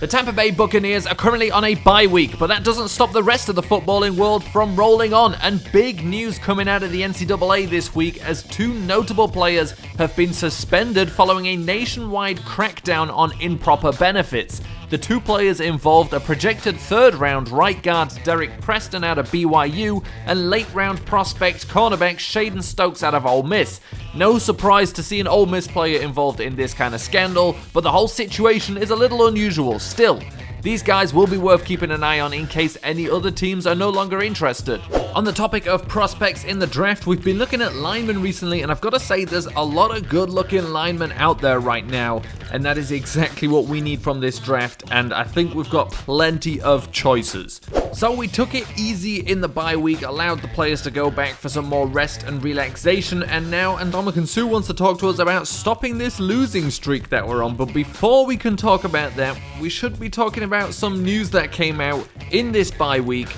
The Tampa Bay Buccaneers are currently on a bye week, but that doesn't stop the rest of the footballing world from rolling on. And big news coming out of the NCAA this week as two notable players have been suspended following a nationwide crackdown on improper benefits. The two players involved are projected third-round right guard Derek Preston out of BYU and late-round prospect cornerback Shaden Stokes out of Ole Miss. No surprise to see an Ole Miss player involved in this kind of scandal, but the whole situation is a little unusual still. These guys will be worth keeping an eye on in case any other teams are no longer interested. On the topic of prospects in the draft, we've been looking at linemen recently, and I've got to say there's a lot of good-looking linemen out there right now, and that is exactly what we need from this draft, and I think we've got plenty of choices. So we took it easy in the bye week, allowed the players to go back for some more rest and relaxation, and now Ndamukong Suh wants to talk to us about stopping this losing streak that we're on. But before we can talk about that, we should be talking about some news that came out in this bye week.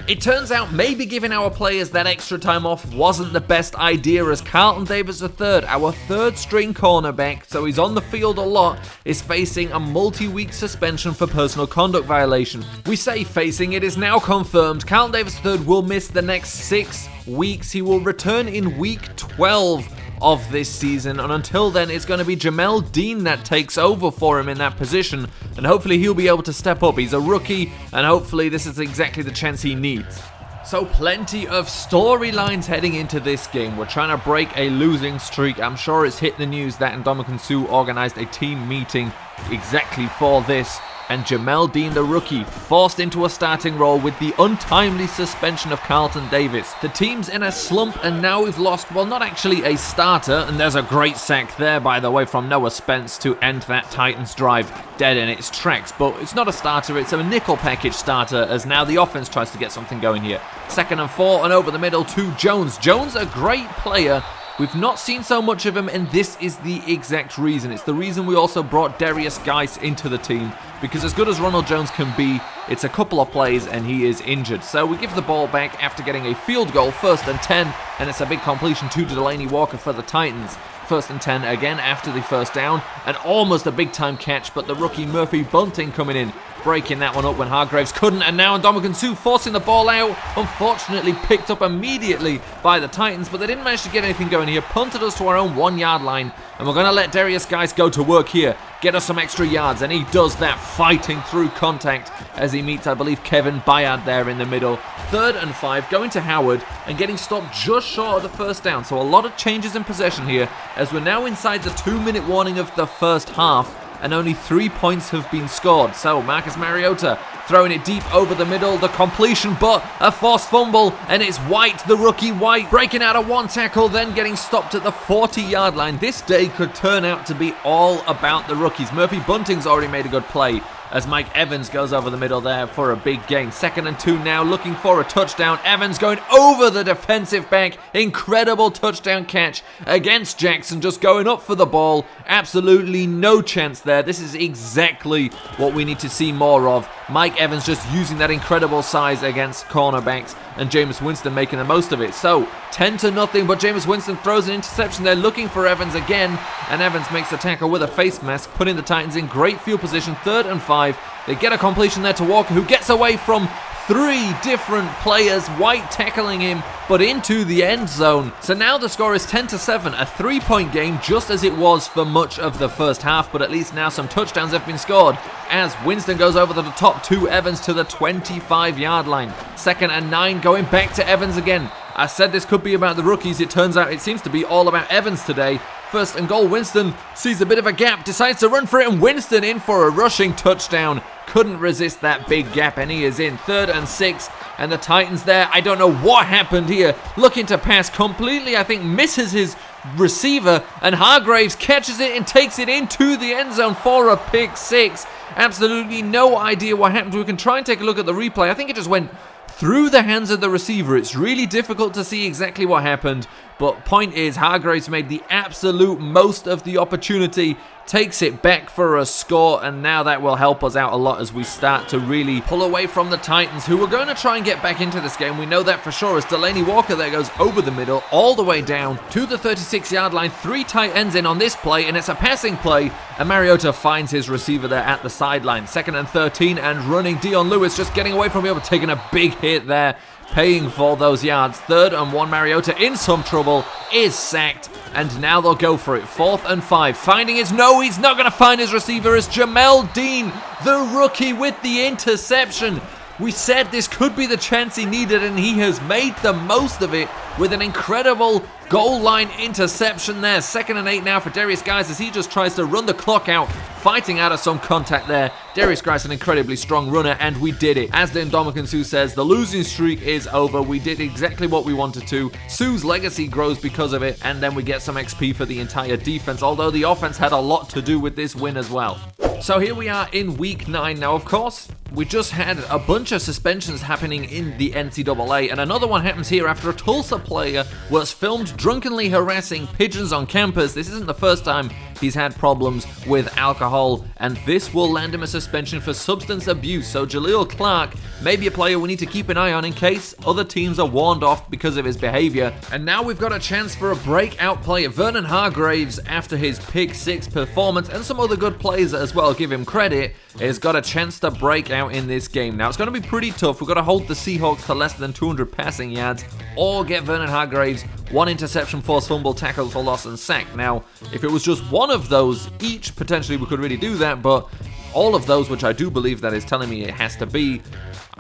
It turns out maybe giving our players that extra time off wasn't the best idea, as Carlton Davis III, our third string cornerback, so he's on the field a lot, is facing a multi-week suspension for personal conduct violation. We say facing, it is now confirmed. Carlton Davis III will miss the next 6 weeks. He will return in week 12 of this season, and until then it's going to be Jamel Dean that takes over for him in that position, and hopefully he'll be able to step up. He's a rookie, and hopefully this is exactly the chance he needs. So plenty of storylines heading into this game. We're trying to break a losing streak. I'm sure it's hit the news that Ndamukong Suh organised a team meeting exactly for this, and Jamel Dean, the rookie, forced into a starting role with the untimely suspension of Carlton Davis. The team's in a slump, and now we've lost, well, not actually a starter, and there's a great sack there, by the way, from Noah Spence to end that Titans drive dead in its tracks. But it's not a starter, it's a nickel package starter, as now the offense tries to get something going here. 2nd and 4, and over the middle to Jones. Jones, a great player. We've not seen so much of him, and this is the exact reason. It's the reason we also brought Darius Geis into the team, because as good as Ronald Jones can be, it's a couple of plays and he is injured. So we give the ball back after getting a field goal, 1st and 10, and it's a big completion to Delaney Walker for the Titans. 1st and 10 again after the first down, and almost a big time catch, but the rookie Murphy Bunting coming in, breaking that one up when Hargraves couldn't, and now Ndamukong Suh forcing the ball out, unfortunately picked up immediately by the Titans, but they didn't manage to get anything going here. Punted us to our own 1-yard line, and we're going to let Darius Geis go to work here, get us some extra yards, and he does that, fighting through contact as he meets, I believe, Kevin Byard there in the middle. 3rd and 5, going to Howard, and getting stopped just short of the first down. So a lot of changes in possession here, as we're now inside the 2-minute warning of the first half, and only 3 points have been scored. So Marcus Mariota throwing it deep over the middle, the completion, but a forced fumble, and it's White, the rookie White, breaking out of one tackle, then getting stopped at the 40-yard line. This day could turn out to be all about the rookies. Murphy Bunting's already made a good play, as Mike Evans goes over the middle there for a big gain. 2nd and 2 now, looking for a touchdown. Evans going over the defensive back. Incredible touchdown catch against Jackson, just going up for the ball. Absolutely no chance there. This is exactly what we need to see more of. Mike Evans just using that incredible size against cornerbacks, and Jameis Winston making the most of it. So 10-0, but Jameis Winston throws an interception there, looking for Evans again, and Evans makes the tackle with a face mask, putting the Titans in great field position. 3rd and 5. They get a completion there to Walker, who gets away from 3 different players, White tackling him, but into the end zone. So now the score is 10-7, a 3-point game, just as it was for much of the first half, but at least now some touchdowns have been scored, as Winston goes over the top to Evans to the 25-yard line. 2nd and 9, going back to Evans again. I said this could be about the rookies. It turns out it seems to be all about Evans today. 1st and goal, Winston sees a bit of a gap, decides to run for it, and Winston in for a rushing touchdown. Couldn't resist that big gap, and he is in. 3rd and 6, and the Titans there, I don't know what happened here, looking to pass completely, I think misses his receiver, and Hargraves catches it and takes it into the end zone for a pick 6. Absolutely no idea what happened. We can try and take a look at the replay. I think it just went through the hands of the receiver. It's really difficult to see exactly what happened, but point is, Hargraves made the absolute most of the opportunity takes it back for a score, and now that will help us out a lot as we start to really pull away from the Titans, who are going to try and get back into this game. We know that for sure, as Delaney Walker there goes over the middle, all the way down to the 36-yard line. 3 tight ends in on this play, and it's a passing play, and Mariota finds his receiver there at the sideline. 2nd and 13, and running. Dion Lewis just getting away from him, but taking a big hit there, paying for those yards. 3rd and 1, Mariota in some trouble, is sacked, and now they'll go for it. 4th and 5, finding his, no, he's not going to find his receiver. It's Jamel Dean, the rookie, with the interception. We said this could be the chance he needed, and he has made the most of it with an incredible goal line interception there. 2nd and 8 now for Darius Guice as he just tries to run the clock out, fighting out of some contact there. Darius Guice, an incredibly strong runner, and we did it. As Ndamukong Suh says, the losing streak is over. We did exactly what we wanted to. Suh's legacy grows because of it, and then we get some XP for the entire defense, although the offense had a lot to do with this win as well. So here we are in week 9 now. Of course, we just had a bunch of suspensions happening in the NCAA, and another one happens here after a Tulsa player was filmed drunkenly harassing pigeons on campus. This isn't the first time he's had problems with alcohol, and this will land him a suspension for substance abuse. So Jaleel Clark may be a player we need to keep an eye on in case other teams are warned off because of his behavior. And now we've got a chance for a breakout player. Vernon Hargreaves, after his pick 6 performance, and some other good plays as well, give him credit, has got a chance to break out in this game. Now, it's going to be pretty tough. We've got to hold the Seahawks to less than 200 passing yards, or get Vernon Hargreaves 1 interception, forced fumble, tackle for loss, and sack. Now, if it was just one of those each, potentially we could really do that, but all of those, which I do believe that is telling me it has to be,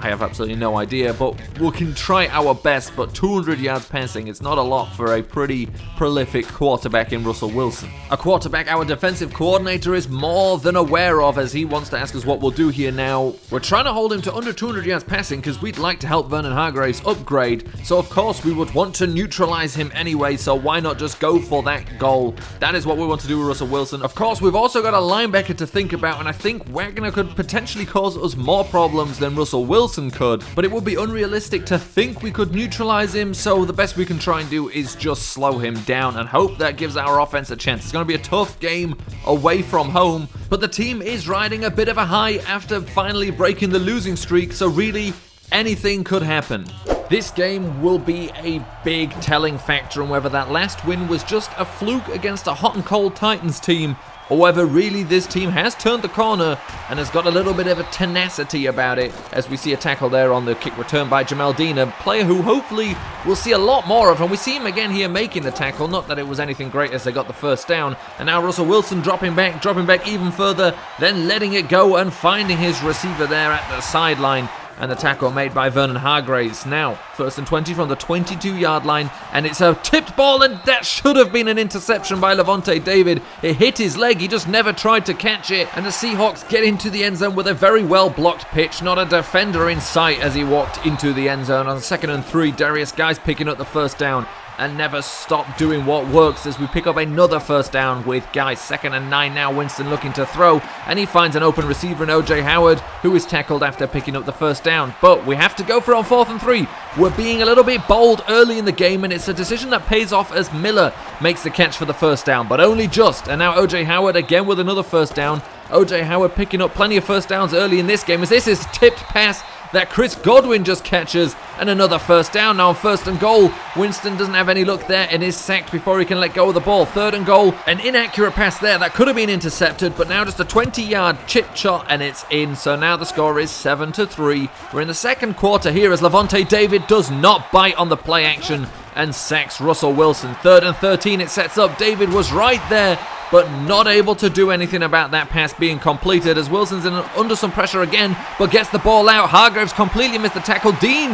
I have absolutely no idea, but we can try our best. But 200 yards passing, it's not a lot for a pretty prolific quarterback in Russell Wilson. A quarterback our defensive coordinator is more than aware of, as he wants to ask us what we'll do here now. We're trying to hold him to under 200 yards passing because we'd like to help Vernon Hargreaves upgrade. So of course we would want to neutralize him anyway, so why not just go for that goal? That is what we want to do with Russell Wilson. Of course, we've also got a linebacker to think about, and I think Wagner could potentially cause us more problems than Russell Wilson could, but it would be unrealistic to think we could neutralize him, so the best we can try and do is just slow him down and hope that gives our offense a chance. It's going to be a tough game away from home, but the team is riding a bit of a high after finally breaking the losing streak, so really anything could happen. This game will be a big telling factor in whether that last win was just a fluke against a hot and cold Titans team, or whether really this team has turned the corner and has got a little bit of a tenacity about it, as we see a tackle there on the kick return by Jamel Dean, a player who hopefully we'll see a lot more of, and we see him again here making the tackle. Not that it was anything great as they got the first down, and now Russell Wilson dropping back even further, then letting it go and finding his receiver there at the sideline. And the tackle made by Vernon Hargreaves. Now, 1st and 20 from the 22-yard line, and it's a tipped ball, and that should have been an interception by Lavonte David. It hit his leg, he just never tried to catch it, and the Seahawks get into the end zone with a very well-blocked pitch. Not a defender in sight as he walked into the end zone. On 2nd and 3, Darius Guice picking up the first down, and never stop doing what works as we pick up another first down with Guice. 2nd and 9 now, Winston looking to throw, and he finds an open receiver in O.J. Howard, who is tackled after picking up the first down. But we have to go for on 4th and 3. We're being a little bit bold early in the game, and it's a decision that pays off as Miller makes the catch for the first down, but only just. And now O.J. Howard again with another first down. O.J. Howard picking up plenty of first downs early in this game, as this is tipped pass that Chris Godwin just catches, and another first down. Now on 1st and goal, Winston doesn't have any luck there and is sacked before he can let go of the ball. 3rd and goal, an inaccurate pass there that could have been intercepted, but now just a 20-yard chip shot and it's in. So now the score is 7-3. We're in the second quarter here as Lavonte David does not bite on the play action and sacks Russell Wilson. 3rd and 13, it sets up. David was right there, but not able to do anything about that pass being completed as Wilson's under some pressure again, but gets the ball out. Hargreaves completely missed the tackle. Dean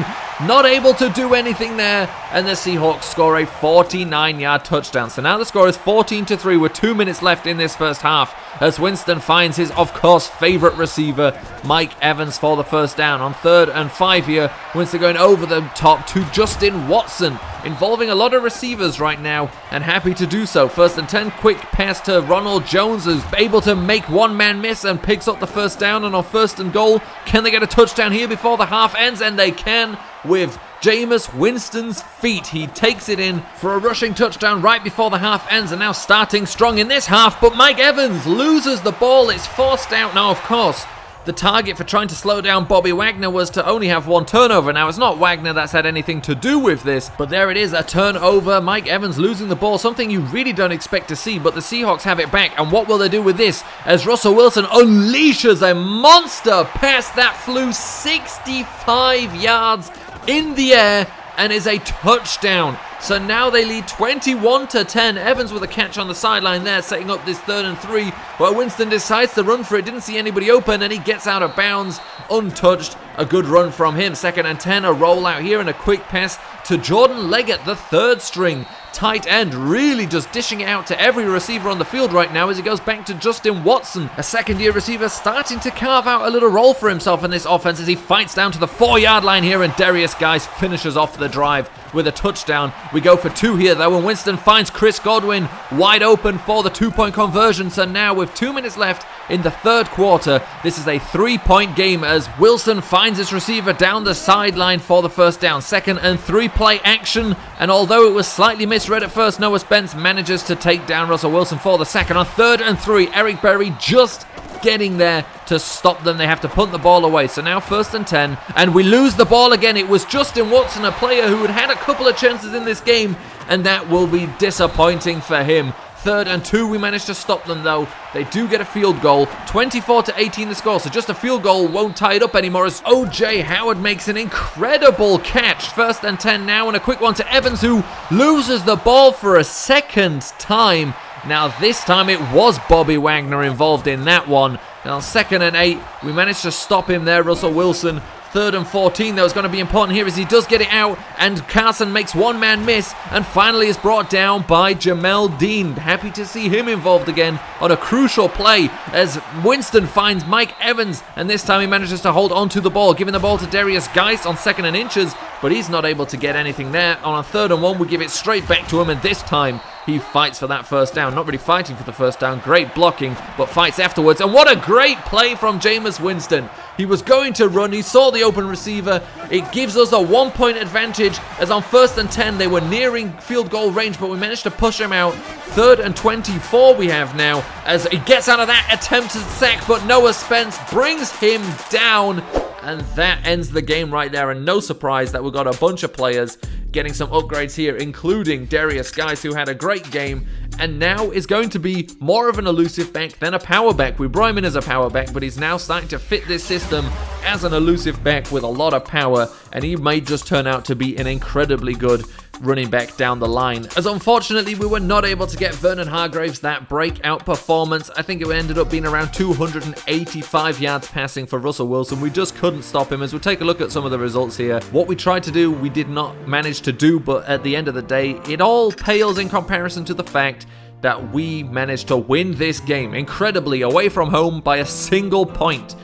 not able to do anything there, and the Seahawks score a 49-yard touchdown. So now the score is 14-3 with 2 minutes left in this first half as Winston finds his, of course, favorite receiver, Mike Evans, for the first down. On 3rd and 5 here, Winston going over the top to Justin Watson, involving a lot of receivers right now, and happy to do so. 1st and 10, quick pass to Ronald Jones, who's able to make one man miss and picks up the first down. And on 1st and goal, can they get a touchdown here before the half ends? And they can, with Jameis Winston's feet. He takes it in for a rushing touchdown right before the half ends, and now starting strong in this half, but Mike Evans loses the ball. It's forced out. Now, of course, the target for trying to slow down Bobby Wagner was to only have one turnover. Now, it's not Wagner that's had anything to do with this, but there it is, a turnover. Mike Evans losing the ball, something you really don't expect to see, but the Seahawks have it back, and what will they do with this as Russell Wilson unleashes a monster pass that flew 65 yards in the air and is a touchdown. So now they lead 21-10. Evans with a catch on the sideline there, setting up this 3rd and 3, where Winston decides to run for it. Didn't see anybody open, and he gets out of bounds, untouched. A good run from him. 2nd and 10, a rollout here, and a quick pass to Jordan Leggett, the 3rd string tight end, really just dishing it out to every receiver on the field right now as he goes back to Justin Watson, a second-year receiver starting to carve out a little role for himself in this offense as he fights down to the 4-yard line here, and Darius Guice finishes off the drive with a touchdown. We go for 2 here though, and Winston finds Chris Godwin wide open for the 2-point conversion. So now with 2 minutes left in the 3rd quarter, this is a 3-point game as Wilson finds his receiver down the sideline for the 1st down. 2nd and 3 play action, and although it was slightly misread at first, Noah Spence manages to take down Russell Wilson for the 2nd. On 3rd and 3, Eric Berry just getting there to stop them. They have to punt the ball away. So now 1st and 10, and we lose the ball again. It was Justin Watson, a player who had had a couple of chances in this game, and that will be disappointing for him. 3rd and 2, we managed to stop them though. They do get a field goal. 24-18 the score, so just a field goal won't tie it up anymore as O.J. Howard makes an incredible catch. 1st and 10 now, and a quick one to Evans, who loses the ball for a 2nd time. Now this time it was Bobby Wagner involved in that one. Now 2nd and 8, we managed to stop him there, Russell Wilson. 3rd and 14, that was going to be important here as he does get it out, and Carson makes one man miss and finally is brought down by Jamel Dean. Happy to see him involved again on a crucial play as Winston finds Mike Evans, and this time he manages to hold onto the ball, giving the ball to Darius Guice on 2nd and inches, but he's not able to get anything there. On a 3rd and 1, we give it straight back to him, and this time he fights for that 1st down. Not really fighting for the 1st down, great blocking, but fights afterwards. And what a great play from Jameis Winston. He was going to run, he saw the open receiver. It gives us a 1-point advantage as on 1st and 10 they were nearing field goal range, but we managed to push him out. 3rd and 24 we have now as he gets out of that attempted sack, but Noah Spence brings him down, and that ends the game right there. And no surprise that we've got a bunch of players getting some upgrades here, including Darius Guice, who had a great game and now is going to be more of an elusive back than a power back. We brought him in as a power back, but he's now starting to fit this system as an elusive back with a lot of power, and he may just turn out to be an incredibly good running back down the line. As unfortunately we were not able to get Vernon Hargreaves that breakout performance. I think it ended up being around 285 yards passing for Russell Wilson. We just couldn't stop him. As we take a look at some of the results here, what we tried to do we did not manage to do, but at the end of the day it all pales in comparison to the fact that we managed to win this game incredibly away from home by a single point.